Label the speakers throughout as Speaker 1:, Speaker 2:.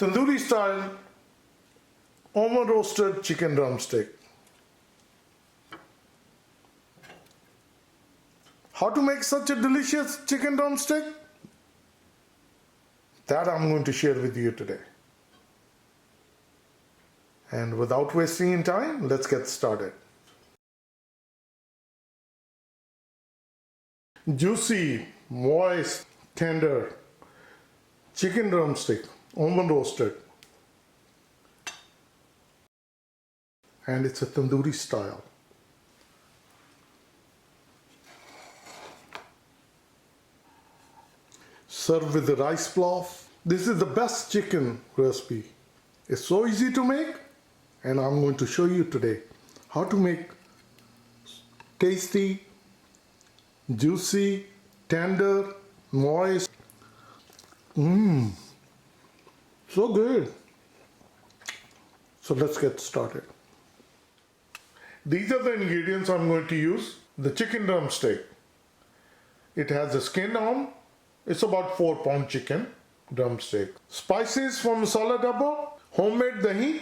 Speaker 1: Tandoori style oven roasted chicken drumstick. How to make such a delicious chicken drumstick? That I'm going to share with you today. And without wasting any time, let's get started. Juicy, moist, tender chicken drumstick, oven roasted. And it's a tandoori style. Serve with the rice plow. This is the best chicken recipe. It's so easy to make, and I'm going to show you today how to make tasty, juicy, tender, moist. So good. So let's get started. These are the ingredients I'm going to use. The chicken drumstick. It has a skin on. It's about 4-pound chicken drumstick. Spices from Masala Dabba, homemade dahi,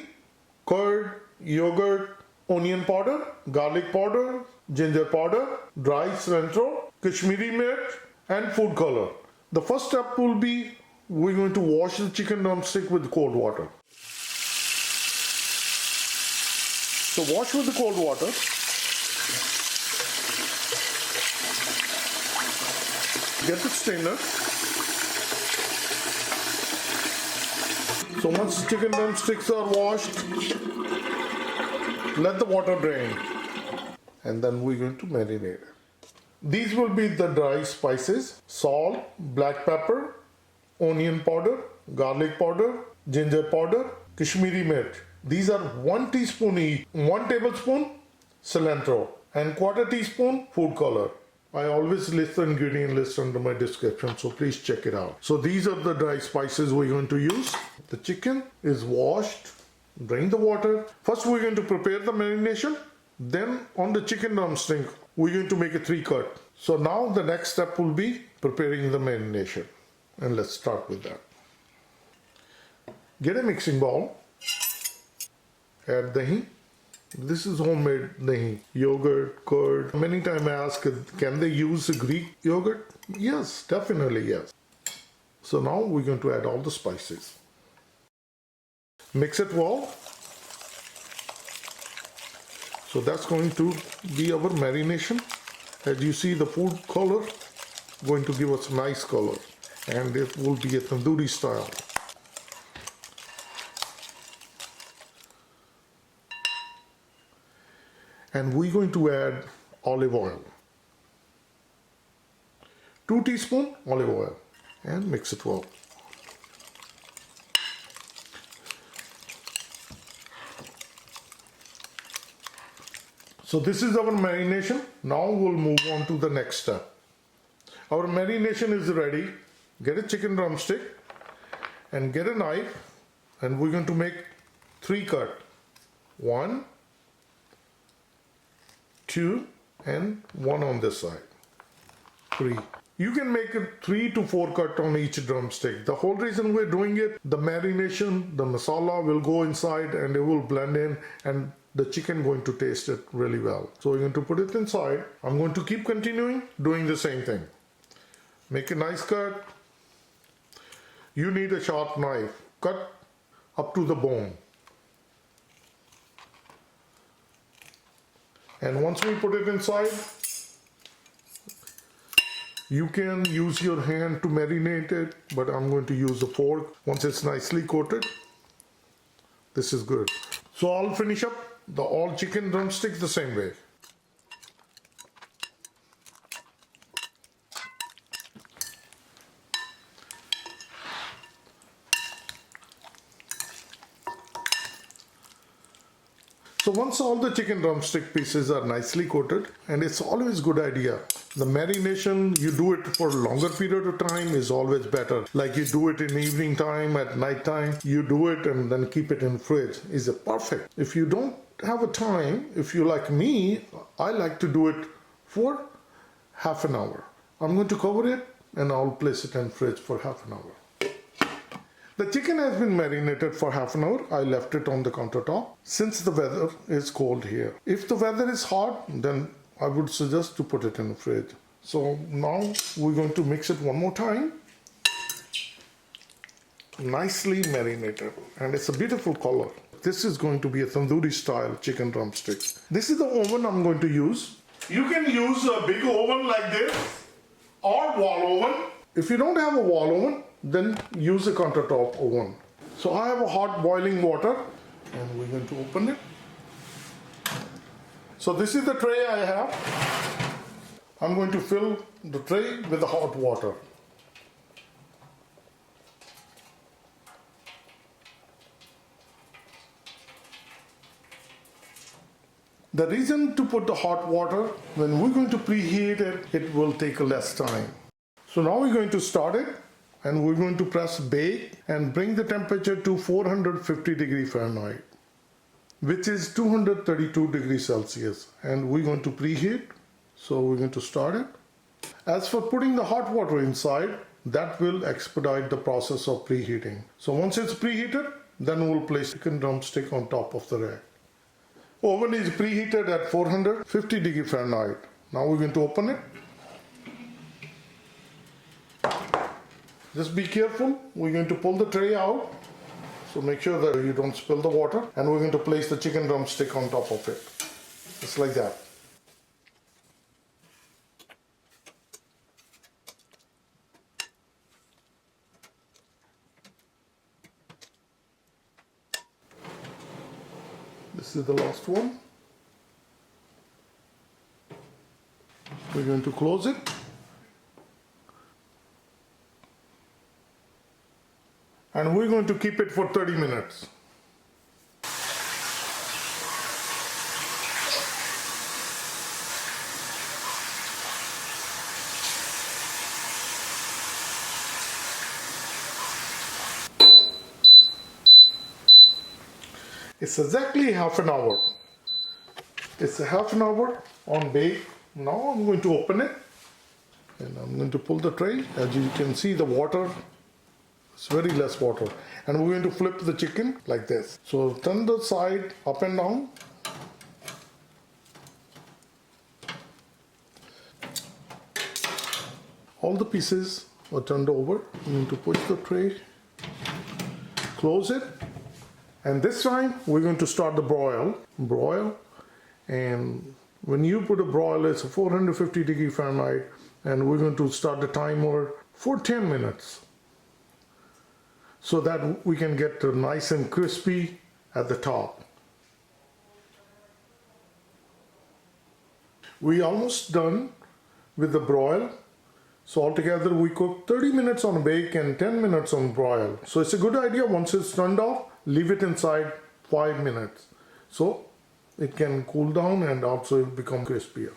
Speaker 1: curd, yogurt, onion powder, garlic powder, ginger powder, dry cilantro, Kashmiri mirch, and food color. The first step will be we're going to wash the chicken drumstick with cold water. So wash with the cold water. Get the strainer. So once the chicken drumsticks are washed, let the water drain. And then we're going to marinate it. These will be the dry spices: salt, black pepper, onion powder, garlic powder, ginger powder, Kashmiri mirch. These are 1 teaspoon each. 1 tablespoon cilantro and 1/4 teaspoon food color. I always list the ingredient list under my description, so please check it out. So these are the dry spices we're going to use. The chicken is washed, drain the water. First we're going to prepare the marination. Then on the chicken drumstick, we're going to make a 3-cut. So now the next step will be preparing the marination. And let's start with that. Get a mixing bowl. Add dahi. This is homemade dahi, yogurt, curd. Many times I ask, can they use Greek yogurt? Yes, definitely yes. So now we're going to add all the spices. Mix it well. So that's going to be our marination. As you see, the food color going to give us nice color, and it will be a tandoori style. And we're going to add olive oil. 2 teaspoons olive oil, and mix it well. So this is our marination. Now we'll move on to the next step. Our marination is ready. Get a chicken drumstick and get a knife, and we're going to make 3 cuts. 1, 2, and 1 on this side. 3. You can make a 3 to 4 cut on each drumstick. The whole reason we're doing it, the marination, the masala will go inside and it will blend in, and the chicken going to taste it really well. So we're going to put it inside. I'm going to keep continuing doing the same thing. Make a nice cut. You need a sharp knife. Cut up to the bone. And once we put it inside, you can use your hand to marinate it, but I'm going to use a fork. Once it's nicely coated, this is good. So I'll finish up the all chicken drumsticks the same way. So once all the chicken drumstick pieces are nicely coated, and it's always good idea, the marination, you do it for a longer period of time is always better. Like you do it in evening time, at night time, you do it and then keep it in fridge. Is it perfect? If you don't have a time, if you like me, I like to do it for half an hour. I'm going to cover it and I'll place it in fridge for half an hour. The chicken has been marinated for half an hour. I left it on the countertop since the weather is cold here. If the weather is hot, then I would suggest to put it in the fridge. So now we're going to mix it one more time. Nicely marinated, and it's a beautiful color. This is going to be a tandoori style chicken drumstick. This is the oven I'm going to use. You can use a big oven like this or wall oven. If you don't have a wall oven, then use a countertop oven. So I have a hot boiling water and we're going to open it. So this is the tray I have. I'm going to fill the tray with the hot water. The reason to put the hot water, when we're going to preheat it, it will take less time. So now we're going to start it and we're going to press bake and bring the temperature to 450 degrees Fahrenheit, which is 232 degrees Celsius. And we're going to preheat. So we're going to start it. As for putting the hot water inside, that will expedite the process of preheating. So once it's preheated, then we'll place chicken drumstick on top of the rack. Oven is preheated at 450 degrees Fahrenheit. Now we're going to open it. Just be careful. We're going to pull the tray out. So make sure that you don't spill the water. And we're going to place the chicken drumstick on top of it. Just like that. This is the last one. We're going to close it. And we're going to keep it for 30 minutes. It's exactly half an hour. It's a half an hour on bake. Now I'm going to open it and I'm going to pull the tray. As you can see, the water, it's very less water. And we're going to flip the chicken like this. So turn the side up and down. All the pieces are turned over. I'm going to push the tray, close it. And this time we're going to start the broil. And when you put a broil, it's 450 degrees Fahrenheit, and we're going to start the timer for 10 minutes so that we can get nice and crispy at the top. We're almost done with the broil. So altogether we cook 30 minutes on bake and 10 minutes on broil. So it's a good idea, once it's turned off, leave it inside 5 minutes. So it can cool down and also become crispier.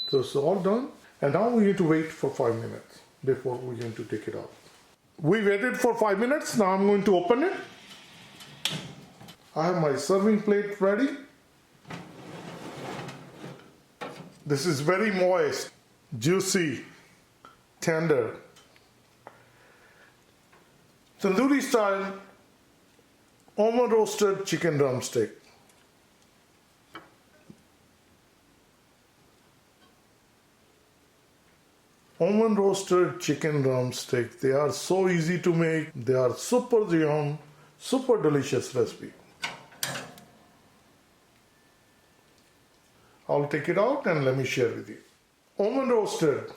Speaker 1: So it's all done. And now we need to wait for 5 minutes before we're going to take it out. We waited for 5 minutes. Now I'm going to open it. I have my serving plate ready. This is very moist, juicy, tender. Tandoori style oven roasted chicken drumstick. Oven roasted chicken drumstick. They are so easy to make. They are super yum, super delicious recipe. I'll take it out and let me share with you. Oven roasted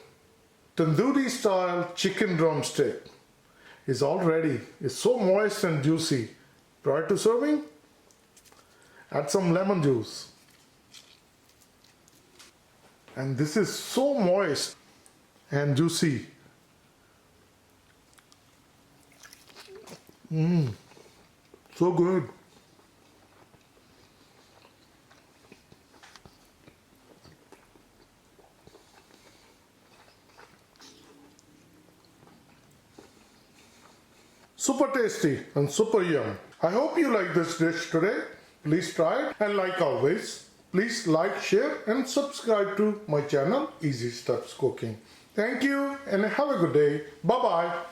Speaker 1: tandoori style chicken drumstick is all ready. It's so moist and juicy. Prior to serving, add some lemon juice. And this is so moist and juicy. So good. Super tasty and super yum. I hope you like this dish today. Please try it, and like always, please like, share and subscribe to my channel Easy Steps Cooking. Thank you and have a good day. Bye bye.